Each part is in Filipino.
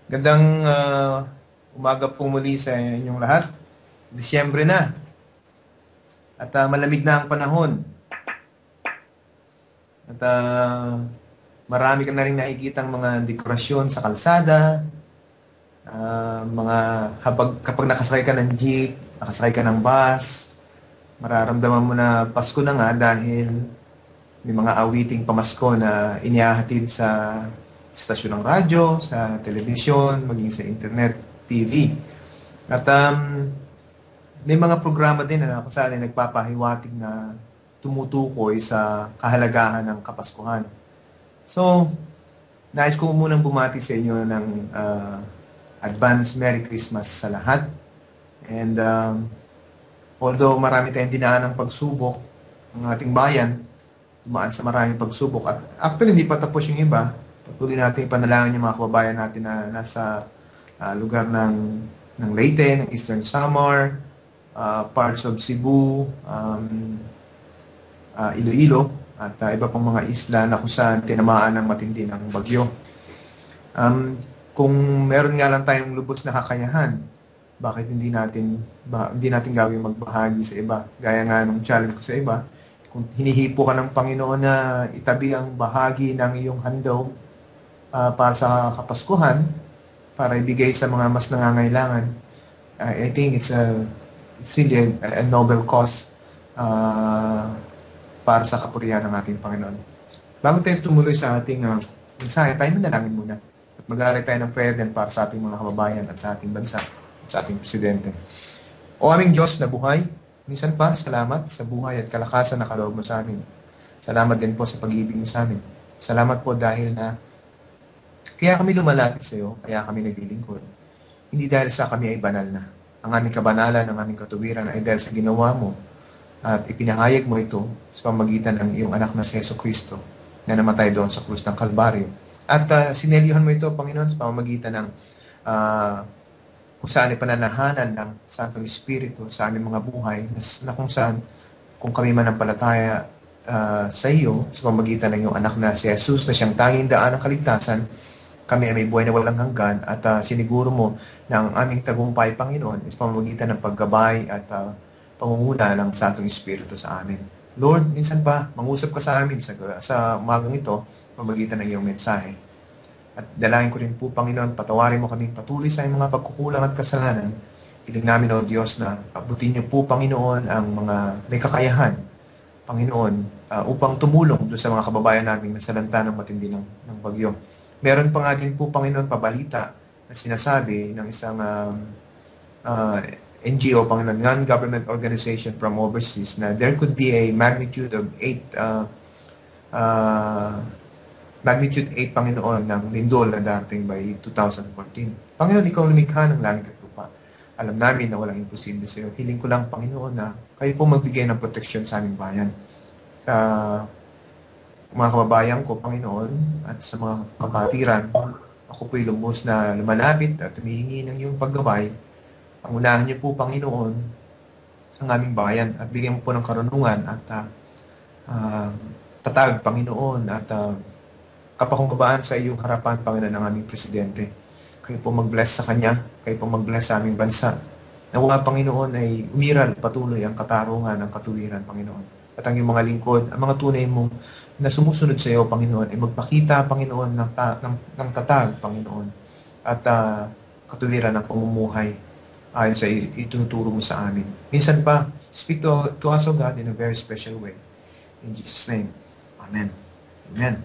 Gandang umaga po muli sa inyong lahat. Disyembre na at malamig na ang panahon. At marami ka na rin nakikitang mga dekorasyon sa kalsada, mga kapag nakasakay ka ng jeep, nakasakay ka ng bus, mararamdaman mo na Pasko na nga dahil may mga awiting pamasko na inihahatid sa istasyon ng radyo, sa telebisyon, maging sa internet, TV. At may mga programa din na kung saan ay nagpapahiwatig na tumutukoy sa kahalagahan ng Kapaskuhan. So, nais ko munang bumati sa inyo ng advance Merry Christmas sa lahat. And although marami tayong dinaan ng pagsubok, ng ating bayan, dumaan sa maraming pagsubok. At actually, hindi pa tapos yung iba. Patuloy natin ipanalangin yung mga kababayan natin na nasa lugar ng Leyte, ng Eastern Samar, parts of Cebu, Iloilo, at iba pang mga isla na kung saan tinamaan ng matindi ng bagyo. Kung meron nga lang tayong lubos na kakayahan, bakit hindi natin gawin magbahagi sa iba? Gaya nga nung challenge ko sa iba, kung hinihipo ka ng Panginoon na itabi ang bahagi ng iyong handog para sa Kapaskuhan, para ibigay sa mga mas nangangailangan, I think it's really a noble cause para sa kapurihan ng ating Panginoon. Bago tayo tumuloy sa ating mensahe, tayo manalangin muna. At mag-aaral tayo ng prayer din para sa ating mga kababayan at sa ating bansa at sa ating presidente. O aming Diyos na buhay, minsan pa, salamat sa buhay at kalakasan na kaloob mo sa amin. Salamat din po sa pag-ibig mo sa amin. Salamat po dahil na kaya kami lumalapit sa iyo, kaya kami naglilingkod. Hindi dahil sa kami ay banal na. Ang aming kabanalan, ang aming katuwiran ay dahil sa ginawa mo at ipinahayag mo ito sa pamagitan ng iyong anak na si Yesu Cristo na namatay doon sa krus ng Kalbaryo. At sinelyohan mo ito, Panginoon, sa pamamagitan ng kung saan ay pananahanan ng Santong Espiritu sa aming mga buhay na kung saan, kung kami manampalataya sa iyo sa pamamagitan ng iyong anak na si Jesus na siyang tanging daan ng kaligtasan, kami ay may buhay na walang hanggan at siniguro mo na ang aming tagumpay, Panginoon, is pamamagitan ng paggabay at pangunguna ng Santong Espiritu sa amin. Lord, minsan pa, mangusap ka sa amin sa umagang ito, pamamagitan ng iyong mensahe. At dalangin ko rin po, Panginoon, patawarin mo kaming patuloy sa mga pagkukulang at kasalanan. Hiling namin, O Diyos, na abutin niyo po, Panginoon, ang mga may kakayahan, Panginoon, upang tumulong doon sa mga kababayan namin na salanta ng matindi ng bagyo. Meron pa nga din po, Panginoon, pabalita na sinasabi ng isang NGO, Panginoon, non-government organization from overseas, na there could be a magnitude of 8, Panginoon, ng lindol na dating by 2014. Panginoon, ikaw lumikha ng langit at lupa. Alam namin na walang imposible sa iyo. Hiling ko lang, Panginoon, na kayo po magbigay ng proteksyon sa aming bayan. Sa mga kababayan ko, Panginoon, at sa mga kapatiran, ako po'y lubos na lumalapit at humihingi ng iyong paggabay. Pangunahan niyo po, Panginoon, sa aming bayan at bigyan mo po ng karunungan at tatag, Panginoon, at kapakumbabaan sa iyong harapan, Panginoon, ng aming presidente. Kayo po mag-bless sa kanya, kayo po mag-bless sa aming bansa. Nawa, Panginoon, ay umiral patuloy ang katarungan, ang katuwiran, Panginoon. At ang iyong mga lingkod, ang mga tunay mong na sumusunod sa iyo, Panginoon, ay magpakita, Panginoon, ng tatag, Panginoon, at katuwiran ng pamumuhay ayon sa itinuturo mo sa amin. Minsan pa, speak to us, O God, in a very special way. In Jesus' name, Amen. Amen.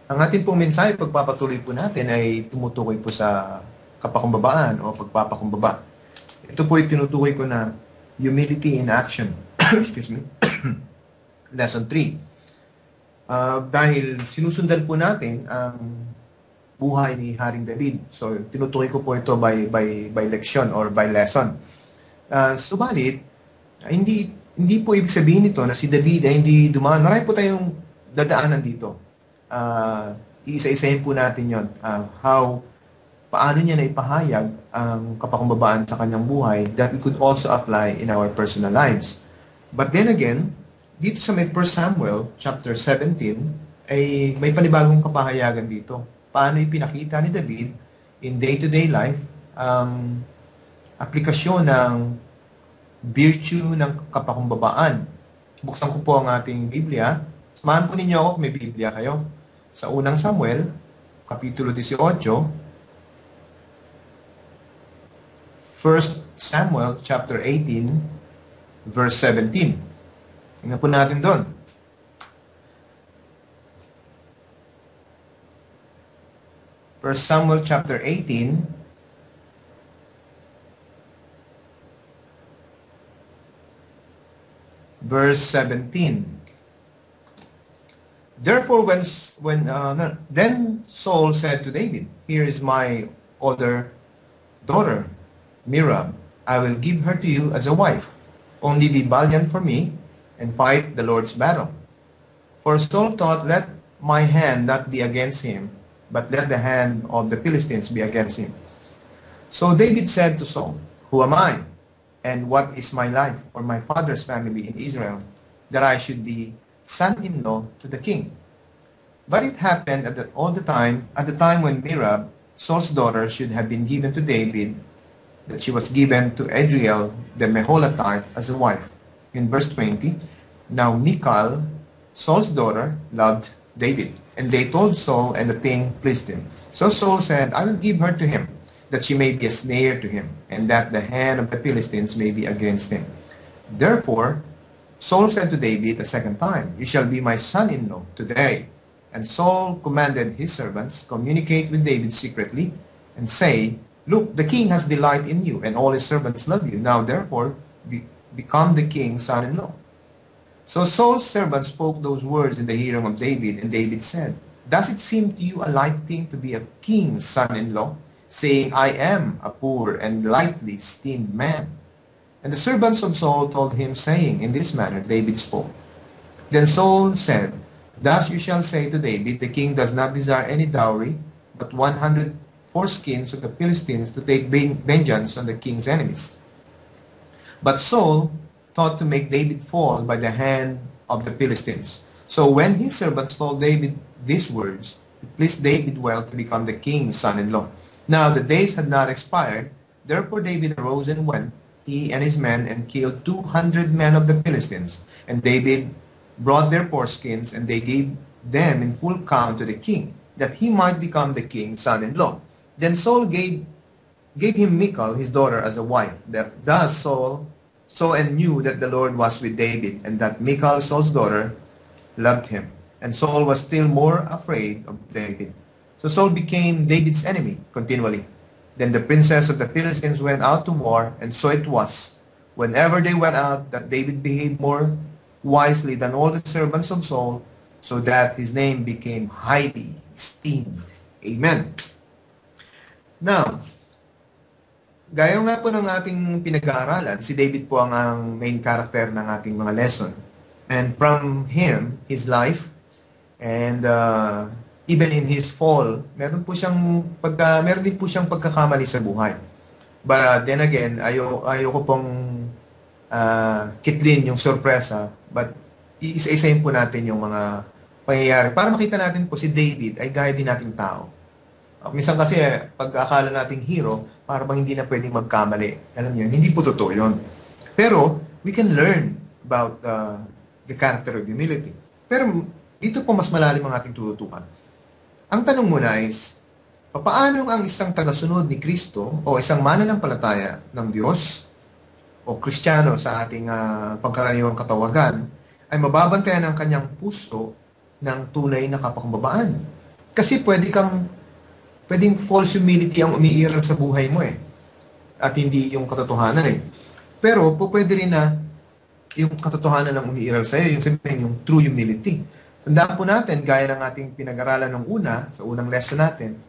Ang ating pong mensahe, pagpapatuloy po natin ay tumutukoy po sa kapakumbabaan o pagpapakumbaba. Ito po ay tinutukoy ko na humility in action. Excuse me. Lesson 3. Dahil sinusundan po natin ang buhay ni Haring David. So, tinutukoy ko po ito by leksyon or by lesson. Subalit, hindi po ibig sabihin nito na si David ay hindi dumaan. Marami po tayong dadaanan dito. Iisa-isahin po natin yon. Paano niya na ipahayag ang kapakumbabaan sa kanyang buhay that we could also apply in our personal lives. But then again, dito sa may 1 Samuel chapter 17, ay may panibagong kapahayagan dito. paano ipinakita ni David in day-to-day life, aplikasyon ng virtue ng kapakumbabaan. Buksan ko po ang ating Biblia. Samahan po ninyo ako kung may Biblia kayo. Sa unang Samuel, Kapitulo 18, 1 Samuel chapter 18, verse 17. Tingnan po natin doon. First Samuel chapter 18, verse 17. Therefore, then Saul said to David, "Here is my older daughter, Merab. I will give her to you as a wife. Only be valiant for me and fight the Lord's battle." For Saul thought, "Let my hand not be against him, but let the hand of the Philistines be against him." So David said to Saul, "Who am I, and what is my life or my father's family in Israel, that I should be son-in-law to the king?" But it happened at the time when Merab, Saul's daughter, should have been given to David, that she was given to Adriel the Meholatite as a wife. In verse 20, now Michal, Saul's daughter, loved David, and they told Saul, and the thing pleased him. So Saul said, "I will give her to him, that she may be a snare to him, and that the hand of the Philistines may be against him." Therefore Saul said to David a second time, "You shall be my son-in-law today." And Saul commanded his servants, "Communicate with David secretly, and say, 'Look, the king has delight in you, and all his servants love you. Now therefore become the king's son-in-law.'" So Saul's servants spoke those words in the hearing of David, and David said, "Does it seem to you a light thing to be a king's son-in-law, saying, 'I am a poor and lightly esteemed man'?" And the servants of Saul told him, saying, "In this manner David spoke." Then Saul said, "Thus you shall say to David, the king does not desire any dowry, but 100 foreskins of the Philistines to take vengeance on the king's enemies." But Saul thought to make David fall by the hand of the Philistines. So when his servants told David these words, it pleased David well to become the king's son-in-law. Now the days had not expired, therefore David arose and went, he and his men, and killed 200 men of the Philistines. And David brought their foreskins, and they gave them in full count to the king, that he might become the king's son-in-law. Then Saul gave him Michal, his daughter, as a wife. Thus Saul saw and knew that the Lord was with David, and that Michal, Saul's daughter, loved him. And Saul was still more afraid of David. So Saul became David's enemy continually. Then the princes of the Philistines went out to war, and so it was, whenever they went out, that David behaved more wisely than all the servants of Saul, so that his name became highly esteemed. Amen. Now, gaya nga po ng ating pinag-aaralan, si David po ang main character ng ating mga lesson. And from him, his life, and even in his fall, meron din po siyang pagkakamali sa buhay. But then again, ayoko pong kitlin yung sorpresa, but iisa-isahin po natin yung mga pangyayari para makita natin po si David ay gaya din nating tao. Minsan kasi, pag akala nating hero, para bang hindi na pwedeng magkamali. Alam niyo, hindi po totoo yun. Pero, we can learn about the character of humility. Pero, dito po mas malalim ang ating tututukan. Ang tanong muna is, paano ang isang tagasunod ni Kristo o isang mananampalataya ng Diyos o Kristiyano sa ating pangkaraniwang katawagan ay mababantayan ang kanyang puso ng tunay na kapakumbabaan? Kasi pwedeng false humility ang umiiral sa buhay mo at hindi yung katotohanan Pero pwede rin na yung katotohanan ang umiiral sa'yo, yung sabihin, yung true humility. Tandaan po natin, gaya ng ating pinag-aralan ng sa unang lesson natin,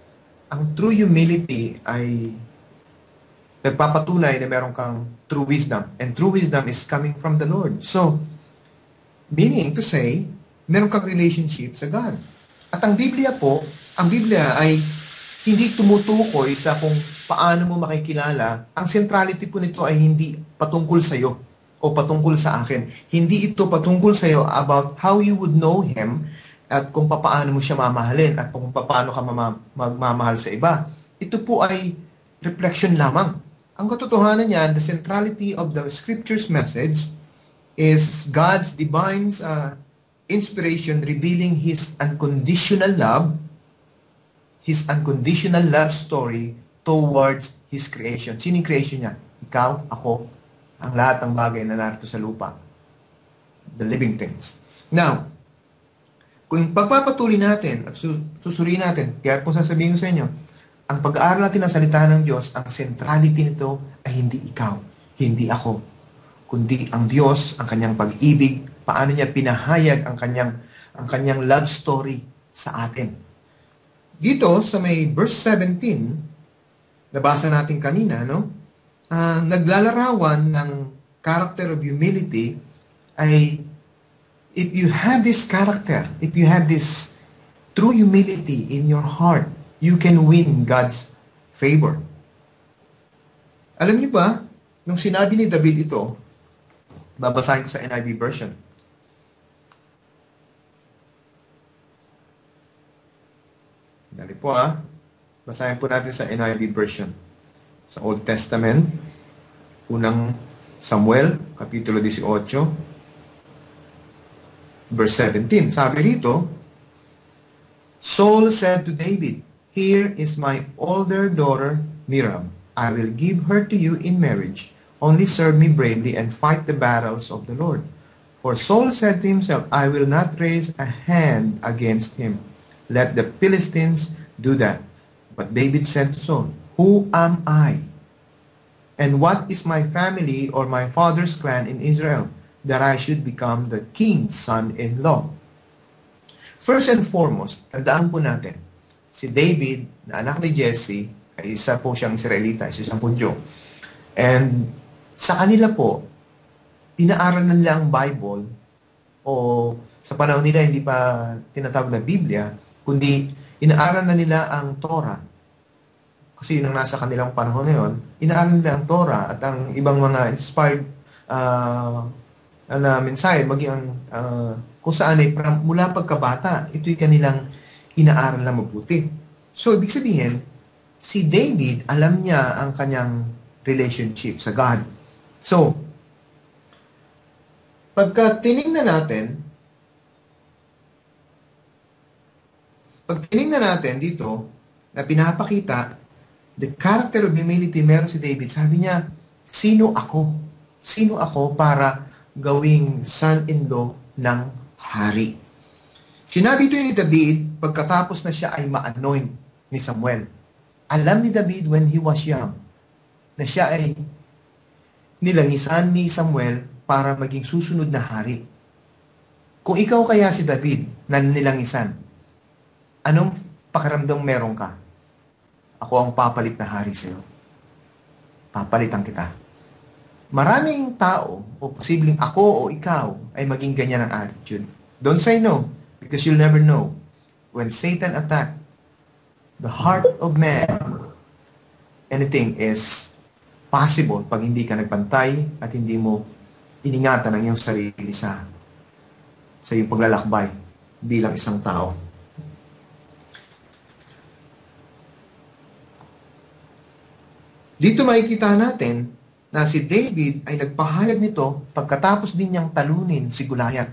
ang true humility ay nagpapatunay na meron kang true wisdom. And true wisdom is coming from the Lord. So, meaning to say, meron kang relationship sa God. At ang Biblia ay hindi tumutukoy sa kung paano mo makikilala. Ang centrality po nito ay hindi patungkol sa iyo o patungkol sa akin. Hindi ito patungkol sa iyo about how you would know Him at kung paano mo siya mamahalin at kung paano ka magmamahal sa iba. Ito po ay reflection lamang. Ang katotohanan niyan, the centrality of the Scripture's message is God's divine inspiration revealing His unconditional love story towards His creation. Sino yung creation niya? Ikaw, ako, ang lahat ng bagay na narito sa lupa. The living things. Now, kung pagpapatuloy natin at susuriin natin, kaya po sasabihin ko sa inyo, ang pag-aaral natin ng salita ng Diyos, ang centrality nito ay hindi ikaw, hindi ako, kundi ang Diyos, ang kanyang pag-ibig, paano niya pinahayag ang kanyang love story sa atin. Dito sa may verse 17, nabasa natin kanina, no? Naglalarawan ng character of humility ay if you have this character, if you have this true humility in your heart, you can win God's favor. Alam niyo ba, nung sinabi ni David ito, babasahin ko sa NIV version. Dali po basahin po natin sa NIV version. Sa Old Testament, unang Samuel, Kapitulo 18, Verse 17, sabi rito, Saul said to David, Here is my older daughter, Miriam. I will give her to you in marriage. Only serve me bravely and fight the battles of the Lord. For Saul said to himself, I will not raise a hand against him. Let the Philistines do that. But David said to Saul, Who am I? And what is my family or my father's clan in Israel, that I should become the king's son-in-law? First and foremost, tandaan po natin, si David, na anak ni Jesse, ay isa po siyang Israelita, isa siyang Hudyo. And sa kanila po, inaaral na nila ang Bible, o sa panahon nila hindi pa tinatawag na Biblia, kundi inaaral na nila ang Torah. Kasi yun ang nasa kanilang panahon na yun, inaaral nila ang Torah at ang ibang mga inspired na mensahe, maging kung saan ay mula pagkabata, ito'y kanilang inaaral na mabuti. So, ibig sabihin, si David, alam niya ang kanyang relationship sa God. So, pag tinignan natin dito, na pinapakita, the character of humility meron si David, sabi niya, sino ako? Sino ako para gawing son-in-law ng hari? Sinabi ito ni David pagkatapos na siya ay ma-anoint ni Samuel. Alam ni David when he was young na siya ay nilangisan ni Samuel para maging susunod na hari. Kung ikaw kaya si David na nilangisan, anong pakiramdam meron ka? Ako ang papalit na hari sa'yo. Papalitan kita. Maraming tao, o posibleng ako o ikaw, ay maging ganyan ang attitude. Don't say no, because you'll never know. When Satan attacked the heart of man, anything is possible pag hindi ka nagpantay at hindi mo iningatan ang iyong sarili sa iyong paglalakbay bilang isang tao. Dito makikita natin na si David ay nagpahayag nito pagkatapos din niyang talunin si Goliath.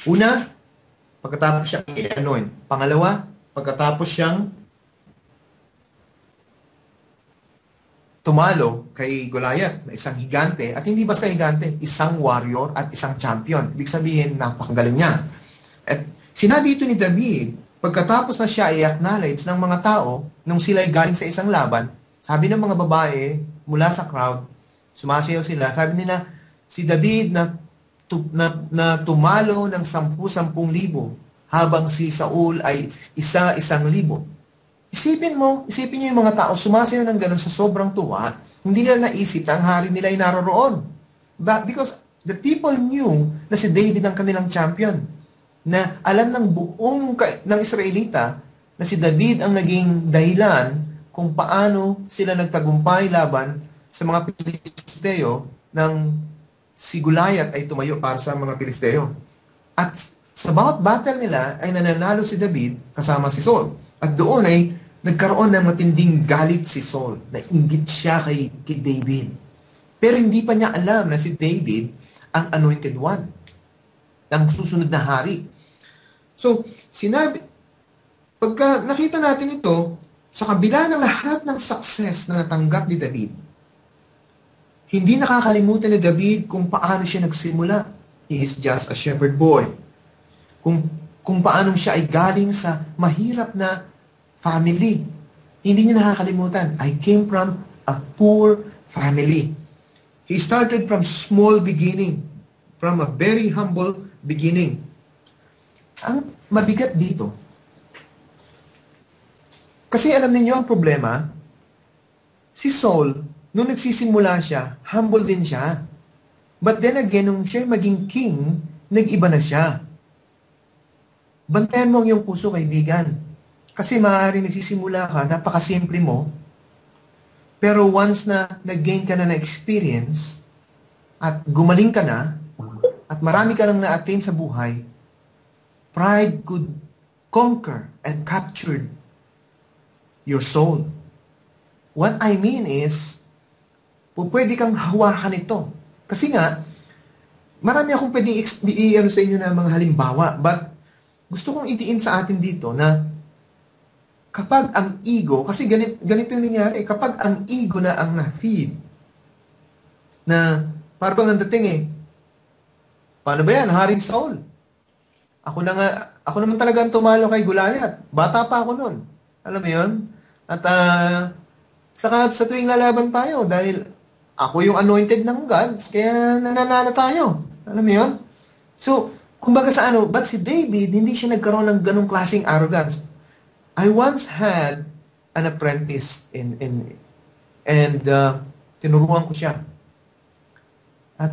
Una, pagkatapos siyang i-anoint. Pangalawa, pagkatapos siyang tumalo kay Goliath na isang higante, at hindi basta higante, isang warrior at isang champion. Ibig sabihin, napakagaling niya. At sinabi ito ni David, pagkatapos na siya i-acknowledge ng mga tao, nung sila ay galing sa isang laban, sabi ng mga babae mula sa crowd, sumasayaw sila, sabi nila, si David na tumalo ng 10,000 habang si Saul ay 1,000. Isipin niyo yung mga tao, sumasayaw ng gano'n sa sobrang tuwa, hindi nila naisip na ang hari nila ay naroroon. Because the people knew na si David ang kanilang champion, na alam ng buong ng Israelita na si David ang naging dahilan kung paano sila nagtagumpay laban sa mga Pilisteo nang si Goliath ay tumayo para sa mga Pilisteo. At Sa bawat battle nila ay nananalo si David kasama si Saul. At doon ay nagkaroon ng matinding galit si Saul. Nainggit siya kay David. Pero hindi pa niya alam na si David ang anointed one, ang susunod na hari. So, pagka nakita natin ito, sa kabila ng lahat ng success na natanggap ni David, hindi nakakalimutan ni David kung paano siya nagsimula. He is just a shepherd boy. Kung paano siya ay galing sa mahirap na family. Hindi niya nakakalimutan. I came from a poor family. He started from small beginning, from a very humble beginning. Ang mabigat dito, kasi alam niyo ang problema, si Saul, nung nagsisimula siya, humble din siya. But then again, nung siya maging king, nag-iba na siya. Bantayan mo ang iyong puso, kaibigan. Kasi maaaring nagsisimula ka, napakasimple mo, pero once na nag-gain ka na experience, at gumaling ka na, at marami ka nang na-attain sa buhay, pride could conquer and capture your soul. What I mean is, pwede kang hawakan ito. Kasi nga, marami akong pwedeng i-ano sa inyo na mga halimbawa, but gusto kong itiin sa atin dito na kapag ang ego, kasi ganito yung nangyari, kapag ang ego na ang na-feed, na parang ang dating paano ba yan? Haring Saul. Ako naman talaga ang tumalo kay Goliath. Bata pa ako nun. Alam mo yun? At saka sa tuwing lalaban tayo, dahil ako yung anointed ng gods, kaya nananalo tayo. Alam mo yun? So, kumbaga sa but si David, hindi siya nagkaroon ng ganong klaseng arrogance. I once had an apprentice and tinuruan ko siya. At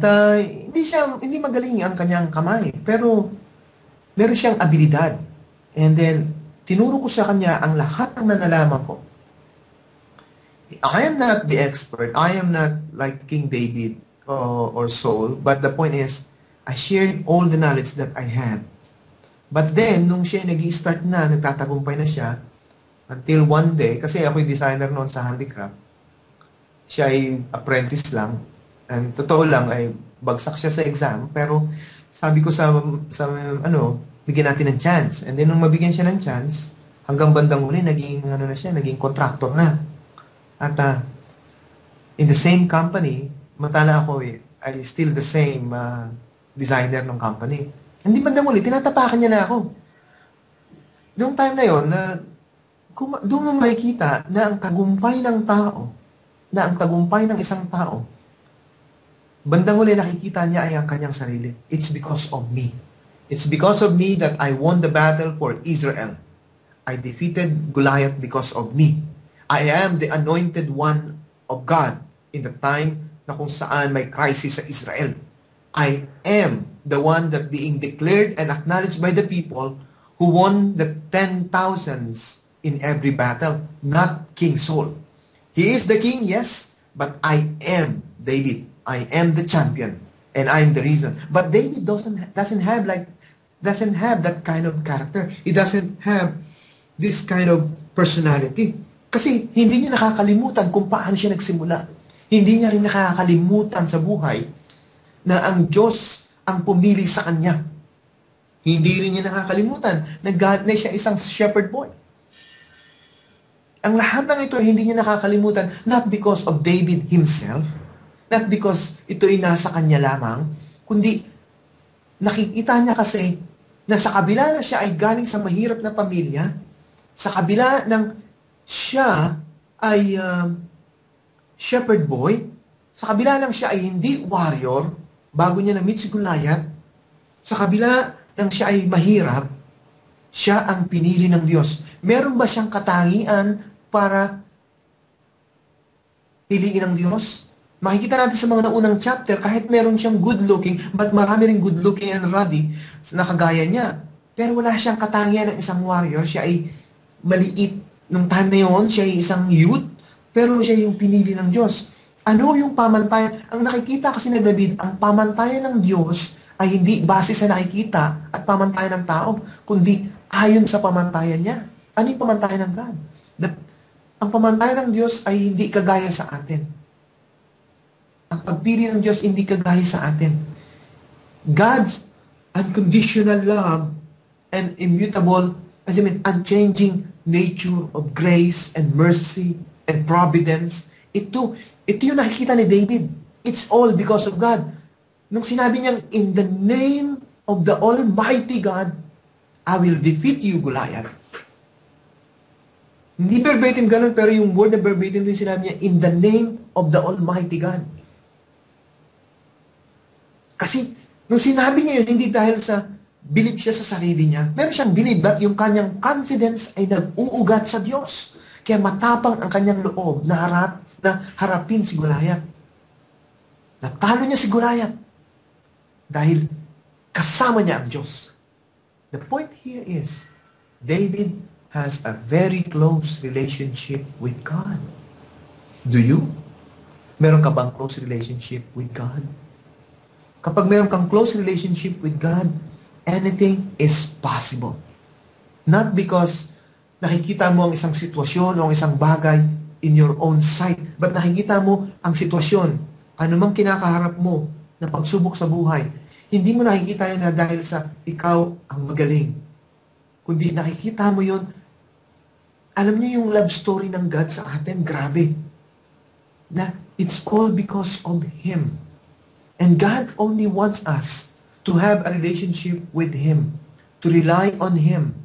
hindi magaling ang kanyang kamay, pero meron siyang abilidad. And then, tinuro ko sa kanya ang lahat ng nalalaman ko. I am not the expert. I am not like King David or Saul, but the point is, I shared all the knowledge that I had. But then, nung siya nag-i-start na, nagtatagumpay na siya, until one day, kasi ako'y designer noon sa handicraft, siya ay apprentice lang, and totoo lang, ay bagsak siya sa exam, pero sabi ko bigyan natin ng chance. And then, nung mabigyan siya ng chance, hanggang bandang uli, naging contractor na. At in the same company, matala ako I still the same designer ng company. Hindi bandang uli, tinatapakan niya na ako. Noong time na yon, doon mo makikita na ang tagumpay ng isang tao, bandang uli nakikita niya ay ang kanyang sarili. It's because of me. It's because of me that I won the battle for Israel. I defeated Goliath because of me. I am the anointed one of God in the time na kung saan may crisis sa Israel. I am the one that being declared and acknowledged by the people who won the 10,000s in every battle, not King Saul. He is the king, yes, but I am David. I am the champion, and I am the reason. But David doesn't have that kind of character. He doesn't have this kind of personality. Kasi hindi niya nakakalimutan kung paano siya nagsimula. Hindi niya rin nakakalimutan sa buhay na ang Diyos ang pumili sa kanya. Hindi rin niya nakakalimutan na siya isang shepherd boy. Ang lahat ng ito hindi niya nakakalimutan, not because of David himself, not because ito ay nasa kanya lamang, kundi nakikita niya kasi na sa kabila na siya ay galing sa mahirap na pamilya, sa kabila ng siya ay shepherd boy, sa kabila ng siya ay hindi warrior, bago niya na-meet si Goliath, sa kabila ng siya ay mahirap, siya ang pinili ng Diyos. Meron ba siyang katangian para piliin ng Diyos? Makikita natin sa mga naunang chapter, kahit meron siyang good-looking, but marami rin good-looking and ruddy na kagaya niya. Pero wala siyang katangian ng isang warrior. Siya ay maliit. Nung time na yun, siya ay isang youth, pero siya yung pinili ng Diyos. Ano yung pamantayan? Ang nakikita kasi na David, ang pamantayan ng Diyos ay hindi base sa nakikita at pamantayan ng tao, kundi ayon sa pamantayan niya. Ano yung pamantayan ng God? Ang pamantayan ng Diyos ay hindi kagaya sa atin. Ang pagpili ng Diyos hindi kagaya sa atin. God's unconditional love and immutable, unchanging nature of grace and mercy and providence, ito yung nakikita ni David. It's all because of God. Nung sinabi niyang, in the name of the Almighty God, I will defeat you, Goliath. Hindi verbatim ganun, pero yung word na verbatim yung sinabi niya, in the name of the Almighty God. Kasi, nung sinabi niya yun, hindi dahil sa believe siya sa sarili niya. Meron siyang believe, but yung kanyang confidence ay nag-uugat sa Diyos. Kaya matapang ang kanyang loob na harapin si Goliath. Natalo niya si Goliath dahil kasama niya ang Diyos. The point here is, David has a very close relationship with God. Do you? Meron ka bang close relationship with God? Kapag meron kang close relationship with God, anything is possible. Not because nakikita mo ang isang sitwasyon o ang isang bagay in your own sight, but nakikita mo ang sitwasyon, anumang kinakaharap mo na pagsubok sa buhay, hindi mo nakikita yun na dahil sa ikaw ang magaling. Kundi nakikita mo yun, alam niyo yung love story ng God sa atin, grabe. Na it's all because of Him. And God only wants us to have a relationship with Him, to rely on Him,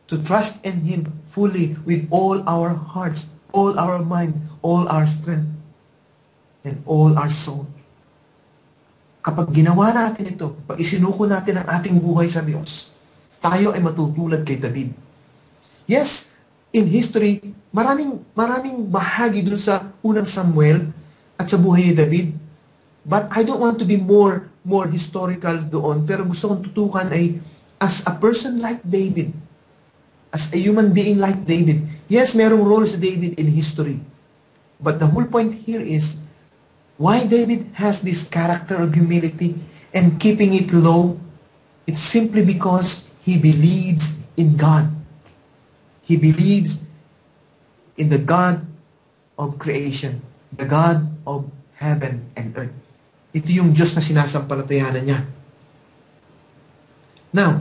to trust in Him fully with all our hearts, all our mind, all our strength, and all our soul. Kapag ginawa natin ito, pag isinuko natin ang ating buhay sa Diyos, tayo ay matutulad kay David. Yes, in history, maraming bahagi dun sa unang Samuel at sa buhay ni David. But I don't want to be more historical doon, pero gusto kong tutukan ay as a person like David, as a human being like David. Yes, merong role sa David in history. But the whole point here is why David has this character of humility and keeping it low. It's simply because he believes in God. He believes in the God of creation, the God of heaven and earth. Ito yung Diyos na sinasampalatayanan niya. Now,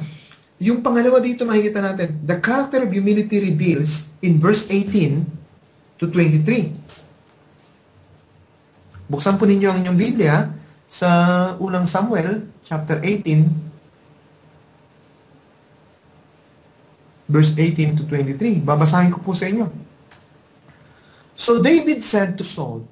yung pangalawa dito makikita natin, the character of humility reveals in verse 18 to 23. Buksan po ninyo ang inyong Biblia sa unang Samuel, chapter 18, verse 18 to 23. Babasahin ko po sa inyo. So David said to Saul,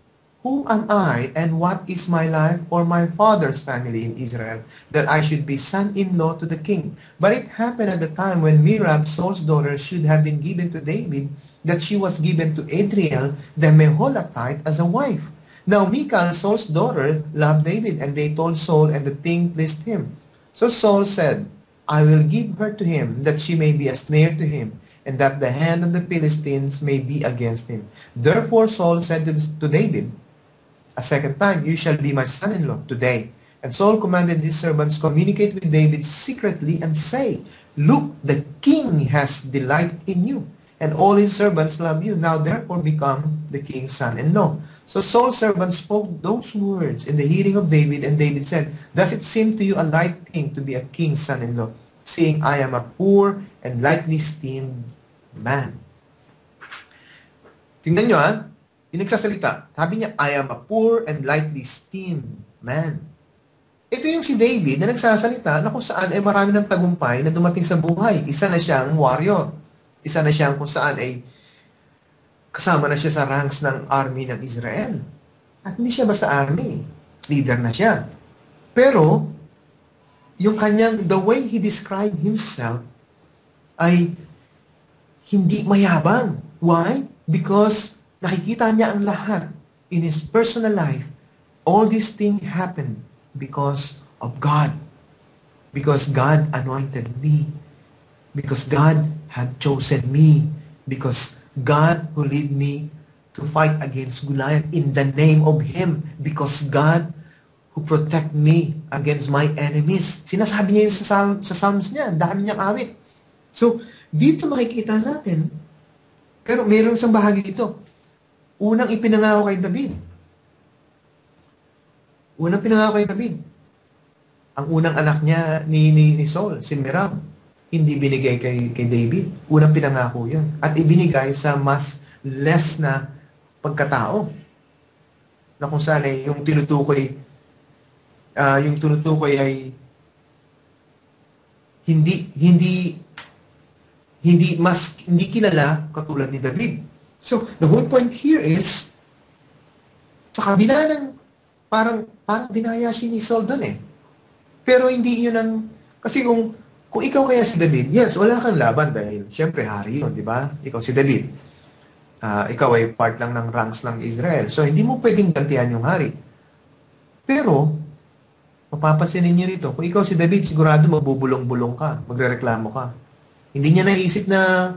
"Who am I and what is my life or my father's family in Israel, that I should be son-in-law to the king? But it happened at the time when Merab, Saul's daughter, should have been given to David, that she was given to Adriel, the Meholatite, as a wife. Now Michal, Saul's daughter, loved David, and they told Saul, and the thing pleased him. So Saul said, I will give her to him, that she may be a snare to him, and that the hand of the Philistines may be against him. Therefore Saul said to David a second time, You shall be my son-in-law today. And Saul commanded his servants, Communicate with David secretly and say, Look, the king has delight in you, and all his servants love you. Now therefore become the king's son-in-law. So Saul's servants spoke those words in the hearing of David, and David said, Does it seem to you a light thing to be a king's son-in-law, seeing I am a poor and lightly esteemed man? Tingnan nyo yung nagsasalita. Sabi niya, I am a poor and lightly esteemed man. Ito yung si David na nagsasalita na kung saan ay marami ng tagumpay na dumating sa buhay. Isa na siyang warrior. Isa na siyang kung saan ay kasama na siya sa ranks ng army ng Israel. At hindi siya basta army. Leader na siya. Pero, yung kanyang, the way he described himself ay hindi mayabang. Why? Because nakikita niya ang lahat in his personal life. All these things happened because of God. Because God anointed me. Because God had chosen me. Because God who lead me to fight against Goliath in the name of Him. Because God who protect me against my enemies. Sinasabi niya yun sa Psalms niya. Ang dami niyang awit. So, dito makikita natin, pero mayroon isang bahagi dito. Unang ipinangako kay David. Unang pinangako kay David. Ang unang anak niya ni Saul, si Meram, hindi binigay kay David. Unang pinangako yun. At ibinigay sa mas less na pagkatao. Na kung saan ay yung tinutukoy ay hindi kilala katulad ni David. So, the whole point here is sa kabila ng parang dinaya si ni Saul doon eh. Pero hindi yun ang kasi kung ikaw kaya si David, yes, wala kang laban dahil syempre hari yun, di ba? Ikaw si David. Ikaw ay part lang ng ranks ng Israel. So, hindi mo pwedeng gantihan yung hari. Pero, mapapansinin niyo rito, kung ikaw si David, sigurado mabubulong-bulong ka, magrereklamo ka. Hindi niya naisip na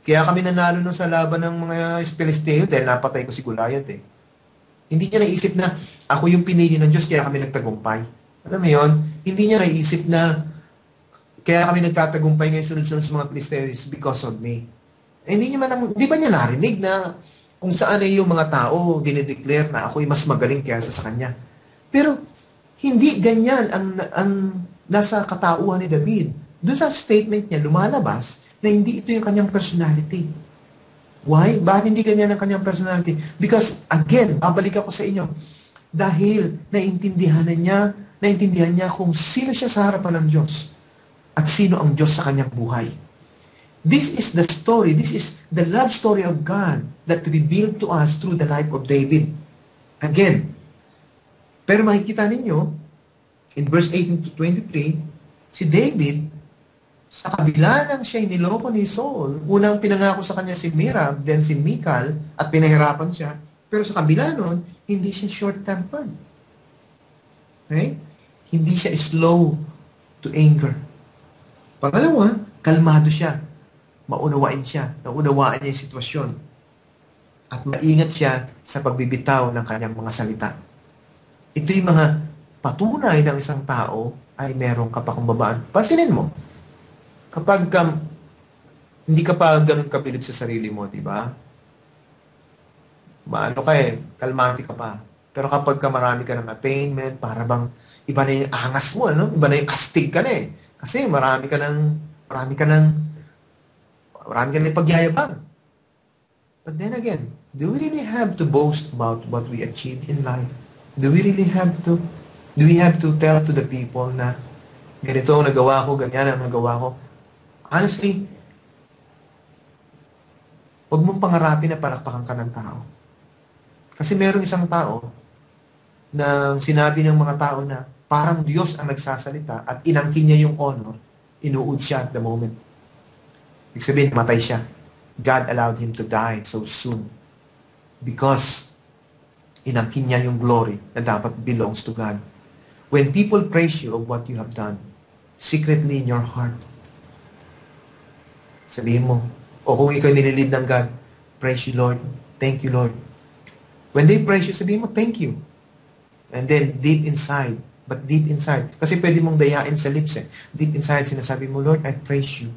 kaya kami nanalo nung sa laban ng mga Filisteo dahil napatay ko si Goliath eh. Hindi niya naisip na ako yung pinili ng Diyos kaya kami nagtagumpay. Alam mo yun? Hindi niya naisip na kaya kami nagtatagumpay ngayon sunod-sunod sa mga Filisteo is because of me. Hindi ba niya narinig na kung saan ay yung mga tao dinideclare na ako'y mas magaling kaysa sa kanya. Pero hindi ganyan ang nasa katauhan ni David. Doon sa statement niya, lumalabas na hindi ito yung kanyang personality. Why? Bakit hindi ganyan ang kanyang personality? Because, again, babalik ako sa inyo. Dahil naintindihan niya kung sino siya sa harapan ng Diyos at sino ang Diyos sa kanyang buhay. This is the story, this is the love story of God that revealed to us through the life of David. Again, pero makikita ninyo, in verse 18 to 23, si David, sa kabila ng siya niloko ni Saul, unang pinangako sa kanya si Merab, then si Michal, at pinahirapan siya, pero sa kabila nun, hindi siya short-tempered. Okay? Hindi siya slow to anger. Pangalawa, kalmado siya. Maunawain siya. Naunawaan niya yung sitwasyon. At maingat siya sa pagbibitaw ng kanyang mga salita. Ito yung mga patunay ng isang tao ay merong kapakumbabaan. Pansinin mo, kapag hindi ka pa ganun kabilib sa sarili mo, di ba? Maano ka kalmante ka pa. Pero kapag marami ka ng attainment, para bang iba na yung angas mo, ano? Iba na yung astig ka na eh. Kasi marami ka ng pagyayabang. But then again, do we really have to boast about what we achieved in life? Do we have to tell to the people na ganito ang nagawa ko, ganyan ang nagawa ko? Honestly, huwag mong pangarapin na palakpakan ka ng tao. Kasi merong isang tao na sinabi ng mga tao na parang Diyos ang nagsasalita at inangkin niya yung honor, inuud siya at the moment. Ibig sabihin, namatay siya. God allowed him to die so soon because inangkin niya yung glory na dapat belongs to God. When people praise you of what you have done, secretly in your heart, sabihin mo, o kung ikaw nililid ng God, praise you, Lord. Thank you, Lord. When they praise you, sabihin mo, thank you. And then, deep inside, kasi pwede mong dayain sa lips eh. Deep inside, sinasabi mo, Lord, I praise you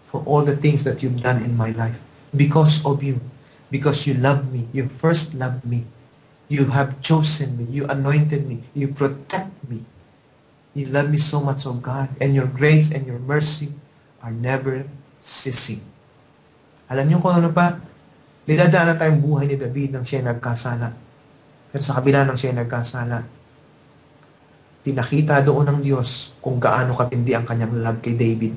for all the things that you've done in my life. Because of you. Because you love me. You first loved me. You have chosen me. You anointed me. You protect me. You love me so much, oh God. And your grace and your mercy are never ceasing. Alam niyo kung ano pa? Nidadaanan tayong buhay ni David nang siya nagkasala. Pero sa kabila nang siya nagkasala, pinakita doon ng Diyos kung gaano katindi ang kanyang love kay David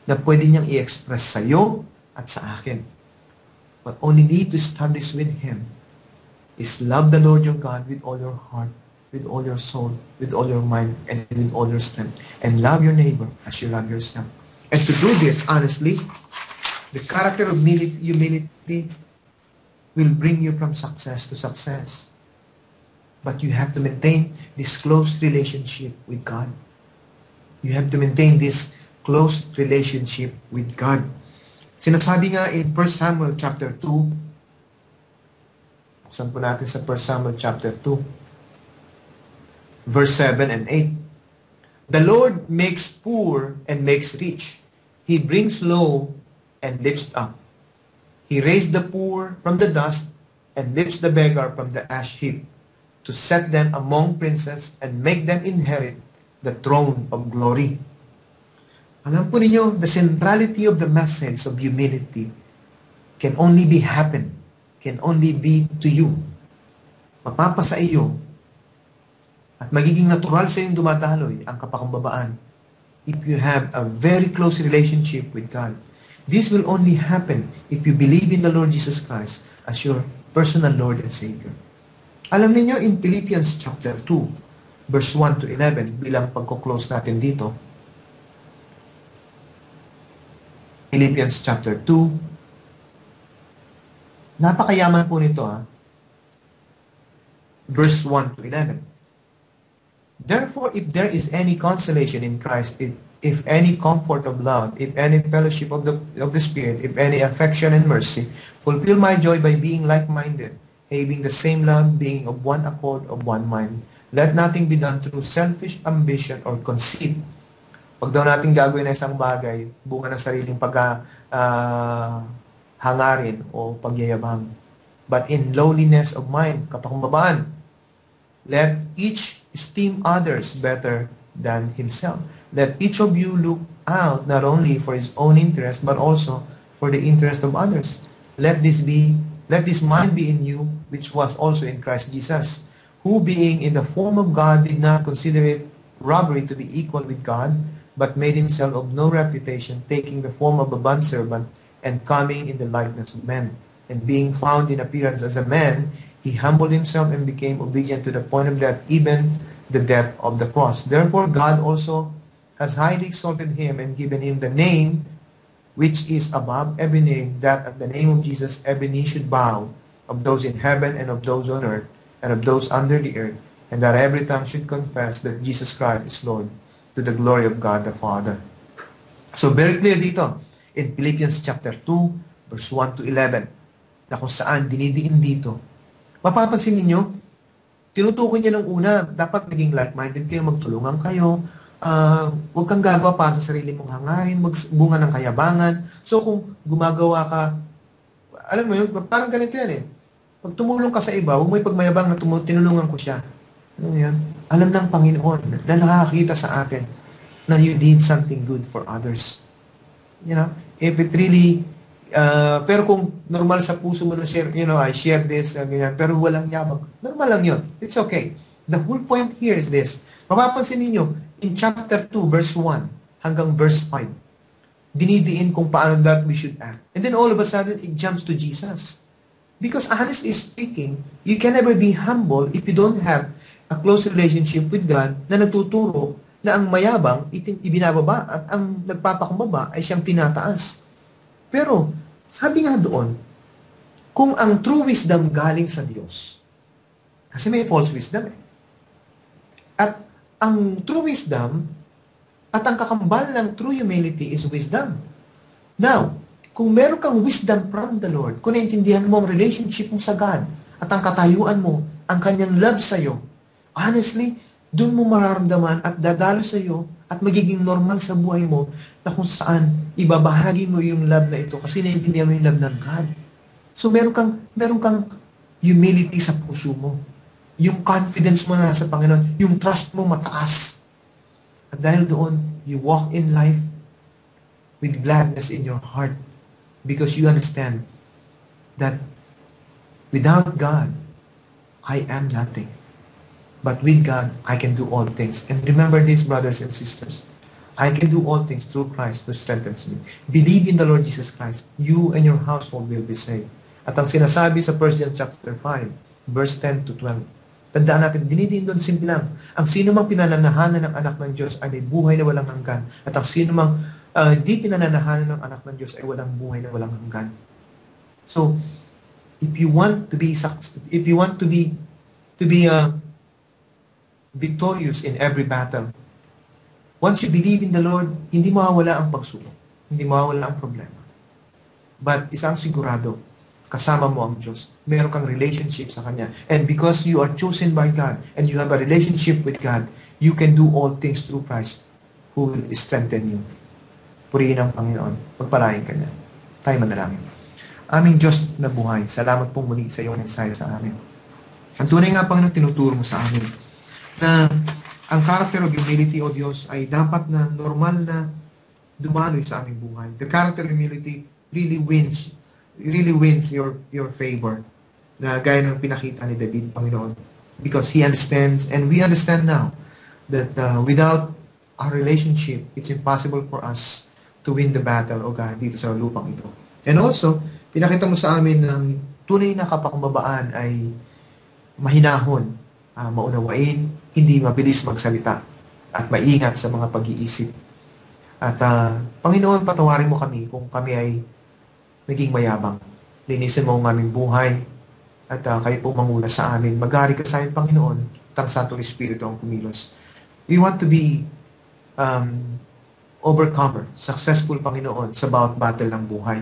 na pwede niyang i-express sa iyo at sa akin. But only need to start this with Him is love the Lord your God with all your heart, with all your soul, with all your mind, and with all your strength. And love your neighbor as you love yourself. And to do this, honestly, the character of humility will bring you from success to success. But you have to maintain this close relationship with God. You have to maintain this close relationship with God. Sinasabi nga in 1 Samuel chapter 2, buksan po natin sa 1 Samuel chapter 2, Verse 7 and 8. The Lord makes poor and makes rich. He brings low and lifts up. He raised the poor from the dust and lifts the beggar from the ash heap, to set them among princes and make them inherit the throne of glory. Alam po ninyo, the centrality of the message of humility can only be to you. Mapapasa iyo at magiging natural sa iyong dumadaloy ang kapakumbabaan if you have a very close relationship with God. This will only happen if you believe in the Lord Jesus Christ as your personal Lord and Savior. Alam niyo in Philippians chapter 2, verse 1 to 11, bilang pagko-close natin dito, Philippians chapter 2, napakayaman po nito verse 1 to 11. Therefore, if there is any consolation in Christ, if any comfort of love, if any fellowship of the Spirit, if any affection and mercy, fulfill my joy by being like-minded, having the same love, being of one accord, of one mind. Let nothing be done through selfish ambition or conceit. Pag daw natin gagawin na isang bagay, bunga ng sariling hangarin o pagyayabang. But in lowliness of mind, kapakumbabaan, let each esteem others better than himself. Let each of you look out not only for his own interest, but also for the interest of others. Let this mind be in you, which was also in Christ Jesus, who being in the form of God did not consider it robbery to be equal with God, but made himself of no reputation, taking the form of a bondservant, and coming in the likeness of men. And being found in appearance as a man, he humbled himself and became obedient to the point of death, even the death of the cross. Therefore, God also has highly exalted him and given him the name which is above every name, that at the name of Jesus every knee should bow, of those in heaven and of those on earth and of those under the earth, and that every tongue should confess that Jesus Christ is Lord, to the glory of God the Father. So very clear dito, in Philippians chapter 2, verse 1 to 11, na kung saan dinidiin dito. Mapapansin ninyo, tinutukoy niya ng una, dapat naging like-minded kayo, magtulungan kayo, huwag kang gagawa para sa sarili mong hangarin, bunga ng kayabangan. So kung gumagawa ka, alam mo yun, parang ganito yan Pag tumulong ka sa iba, huwag mo ipagmayabang na tinulungan ko siya. Ano yan? Alam ng Panginoon na nakakita sa atin na you did something good for others. You know, if it really pero kung normal sa puso mo na share, I share this, ganyan, pero walang yabang, normal lang yun. It's okay. The whole point here is this. Mapapansin ninyo, in chapter 2, verse 1, hanggang verse 5, dinidiin kung paano that we should act. And then all of a sudden, it jumps to Jesus. Because honestly speaking, you can never be humble if you don't have a close relationship with God na nagtuturo na ang mayabang ibinababa at ang nagpapakumbaba ay siyang tinataas. Pero, sabi nga doon, kung ang true wisdom galing sa Diyos, kasi may false wisdom at ang true wisdom at ang kakambal ng true humility is wisdom. Now, kung meron kang wisdom from the Lord, kung naintindihan mo ang relationship mo sa God at ang katayuan mo, ang kanyang love sa iyo, honestly, doon mo mararamdaman at dadalo sa iyo at magiging normal sa buhay mo na kung saan ibabahagi mo yung love na ito kasi naiintindihan mo yung love ng God. So meron kang humility sa puso mo. Yung confidence mo na sa Panginoon, yung trust mo mataas. At dahil doon, you walk in life with gladness in your heart because you understand that without God, I am nothing. But with God, I can do all things. And remember this, brothers and sisters. I can do all things through Christ who strengthens me. Believe in the Lord Jesus Christ. You and your household will be saved. At ang sinasabi sa 1 John chapter 5, verse 10 to 12. Tandaan natin, dinidiin doon simple lang. Ang sino mang pinananahanan ng anak ng Diyos ay may buhay na walang hanggan. At ang sino mang di pinananahanan ng anak ng Diyos ay walang buhay na walang hanggan. So, if you want to be victorious in every battle. Once you believe in the Lord, hindi mawawala ang pagsubok. Hindi mawawala ang problema. But isang sigurado, kasama mo ang Diyos. Meron kang relationship sa Kanya. And because you are chosen by God and you have a relationship with God, you can do all things through Christ who will strengthen you. Purihin ang Panginoon. Pagpalain ka niya. Tayo manalangin. Aming Diyos na buhay, salamat pong muli sa iyong mensahe sa amin. Ang tunay nga, Panginoon, tinuturo mo sa amin na ang character of humility, O Diyos, ay dapat na normal na dumaloy sa aming buhay. The character of humility really wins your favor, na gaya ng pinakita ni David, Panginoon, because he understands, and we understand now, that without our relationship, it's impossible for us to win the battle, O God, dito sa lupang ito. And also, pinakita mo sa amin na tunay na kapakumbabaan ay mahinahon, maunawain, hindi mabilis magsalita, at maingat sa mga pag-iisip. At Panginoon, patawarin mo kami kung kami ay naging mayabang. Linisin mo ang aming buhay at kayo po manguna sa amin. Maghari ka sa amin, Panginoon, at ang Santong Espiritu ang kumilos. We want to be overcomer, successful, Panginoon, sa bawat battle ng buhay.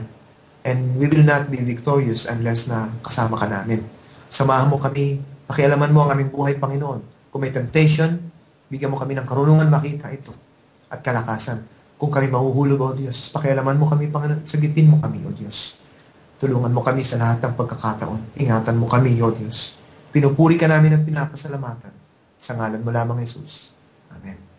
And we will not be victorious unless na kasama ka namin. Samahan mo kami, pakialaman mo ang aming buhay, Panginoon. Kung may temptation, bigyan mo kami ng karunungan makita ito at kalakasan. Kung kami mahuhulog, O Diyos, pakialaman mo kami, Panginoon, sagipin mo kami, O Diyos. Tulungan mo kami sa lahat ng pagkakataon. Ingatan mo kami, O Diyos. Pinupuri ka namin at pinapasalamatan. Sa ngalan mo lamang, Jesus. Amen.